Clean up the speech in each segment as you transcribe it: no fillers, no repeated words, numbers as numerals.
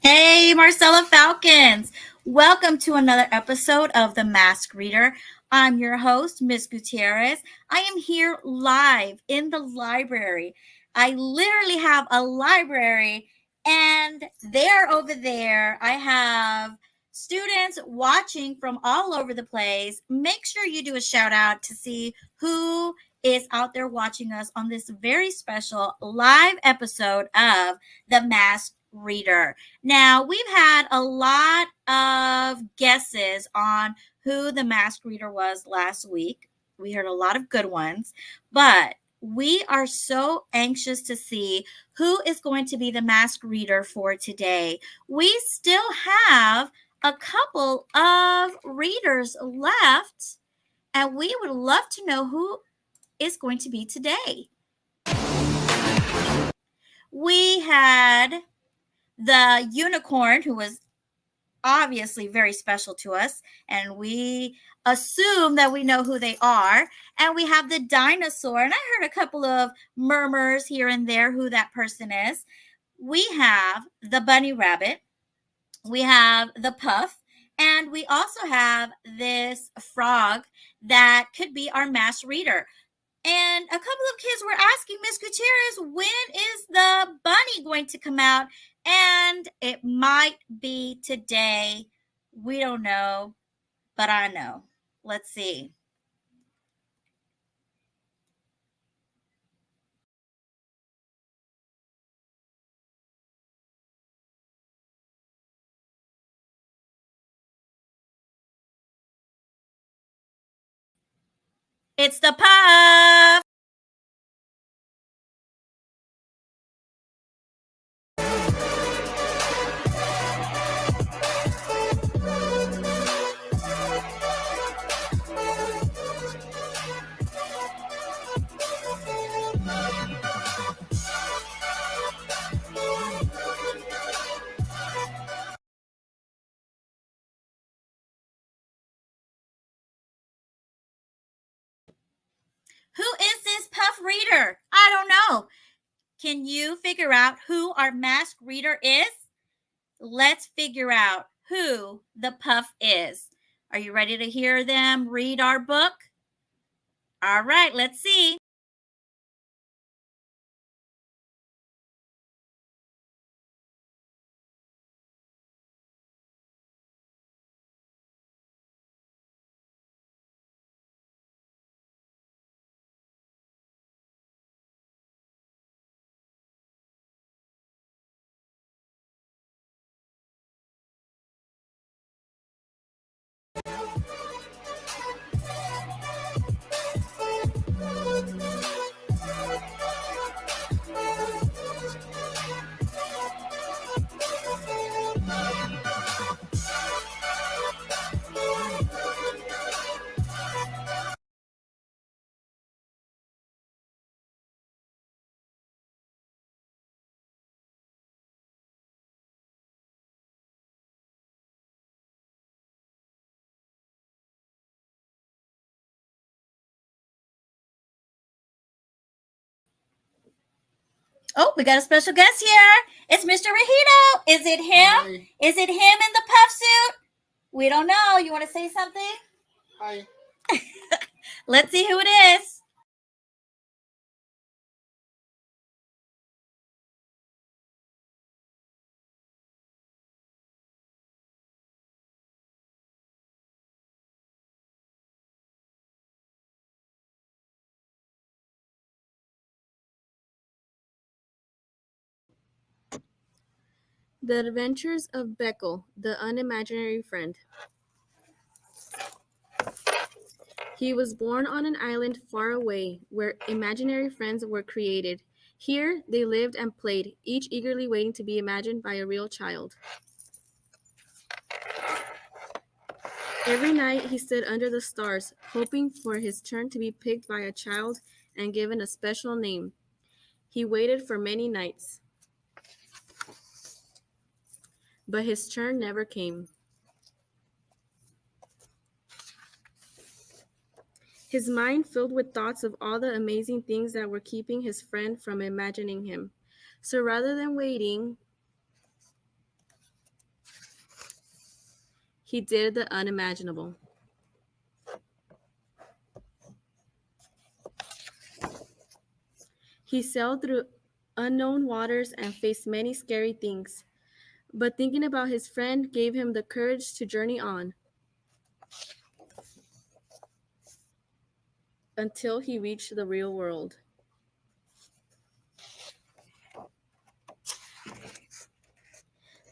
Hey, Marcella Falcons. Welcome to another episode of The Mask Reader. I'm your host, Miss Gutierrez. I am here live in the library. I literally have a library, and there over there, I have students watching from all over the place. Make sure you do a shout out to see who is out there watching us on this very special live episode of The Mask Reader. Now, we've had a lot of guesses on who the mask reader was last week. We heard a lot of good ones, but we are so anxious to see who is going to be the mask reader for today. We still have a couple of readers left, and we would love to know who is going to be today. We had the unicorn, who was obviously very special to us, and we assume that we know who they are. And we have the dinosaur, and I heard a couple of murmurs here and there who that person is. We have the bunny rabbit, we have the puff, and we also have this frog that could be our mass reader. And a couple of kids were asking Miss Gutierrez, when is the bunny going to come out? And it might be today. We don't know, but I know. Let's see. It's the puff. Who is this puff reader? I don't know. Can you figure out who our mask reader is? Let's figure out who the puff is. Are you ready to hear them read our book? All right, let's see. Oh, we got a special guest here. It's Mr. Rahito. Is it him? Hi. Is it him in the puff suit? We don't know. You want to say something? Hi. Let's see who it is. The Adventures of Beckle, the Unimaginary Friend. He was born on an island far away, where imaginary friends were created. Here they lived and played, each eagerly waiting to be imagined by a real child. Every night he stood under the stars, hoping for his turn to be picked by a child and given a special name. He waited for many nights, but his turn never came. His mind filled with thoughts of all the amazing things that were keeping his friend from imagining him. So rather than waiting He did the unimaginable. He sailed through unknown waters and faced many scary things. But thinking about his friend gave him the courage to journey on until he reached the real world.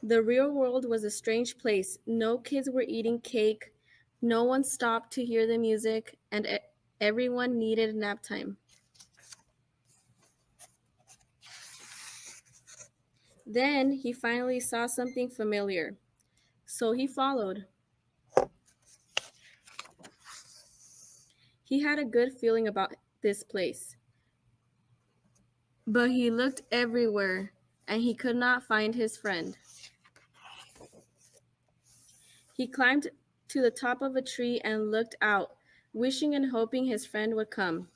The real world was a strange place. No kids were eating cake, no one stopped to hear the music, and everyone needed nap time. Then he finally saw something familiar, so he followed. He had a good feeling about this place, but he looked everywhere and he could not find his friend. He climbed to the top of a tree and looked out, wishing and hoping his friend would come.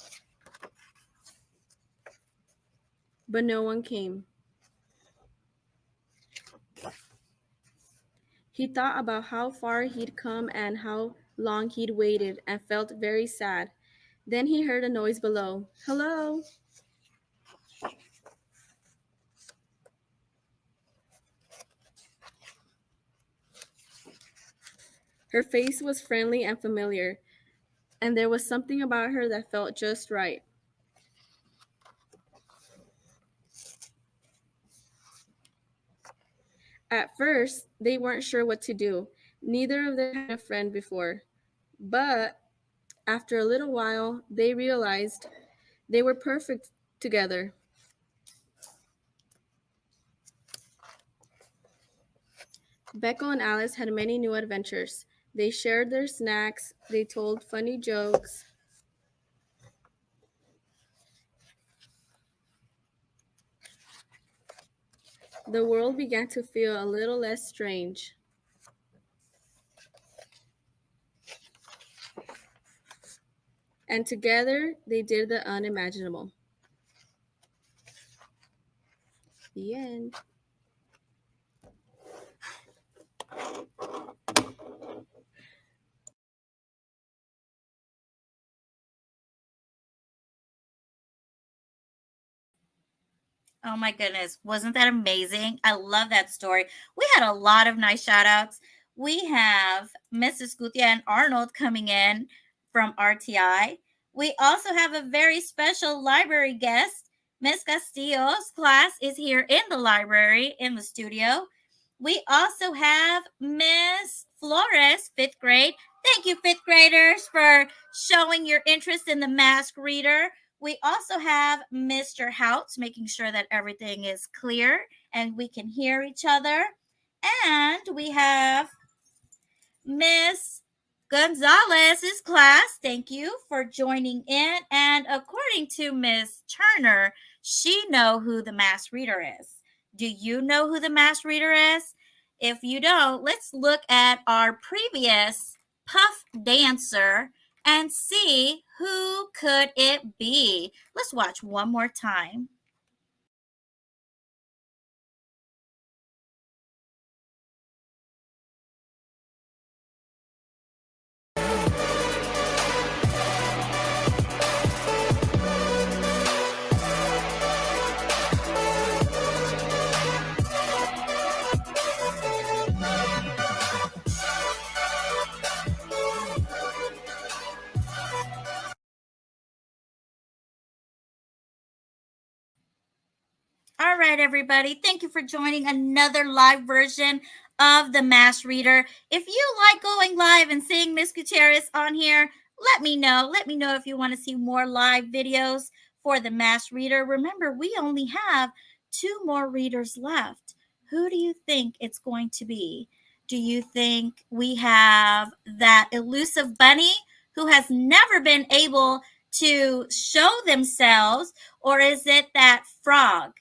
But no one came. He thought about how far he'd come and how long he'd waited and felt very sad. Then he heard a noise below. Hello! Her face was friendly and familiar, and there was something about her that felt just right. At first, they weren't sure what to do. Neither of them had a friend before. But after a little while, they realized they were perfect together. Becco and Alice had many new adventures. They shared their snacks, they told funny jokes. The world began to feel a little less strange. And together, they did the unimaginable. The end. Oh my goodness. Wasn't that amazing? I love that story. We had a lot of nice shout outs. We have Mrs. Gutia and Arnold coming in from RTI. We also have a very special library guest. Miss Castillo's class is here in the library, in the studio. We also have Miss Flores, fifth grade. Thank you, fifth graders, for showing your interest in the mask reader. We also have Mr. Houts making sure that everything is clear and we can hear each other. And we have Miss Gonzalez's class. Thank you for joining in. And according to Miss Turner, she know who the mass reader is. Do you know who the mass reader is? If you don't, let's look at our previous puff dancer and see who could it be. Let's watch one more time. All right, everybody. Thank you for joining another live version of the Mass Reader. If you like going live and seeing Miss Gutierrez on here, let me know. Let me know if you want to see more live videos for the Mass Reader. Remember, we only have 2 more readers left. Who do you think it's going to be? Do you think we have that elusive bunny who has never been able to show themselves, or is it that frog?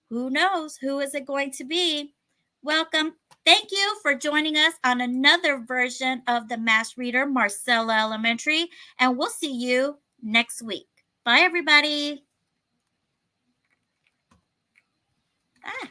Who knows? Who is it going to be? Welcome. Thank you for joining us on another version of the Mass Reader, Marcella Elementary, and we'll see you next week. Bye, everybody. Ah.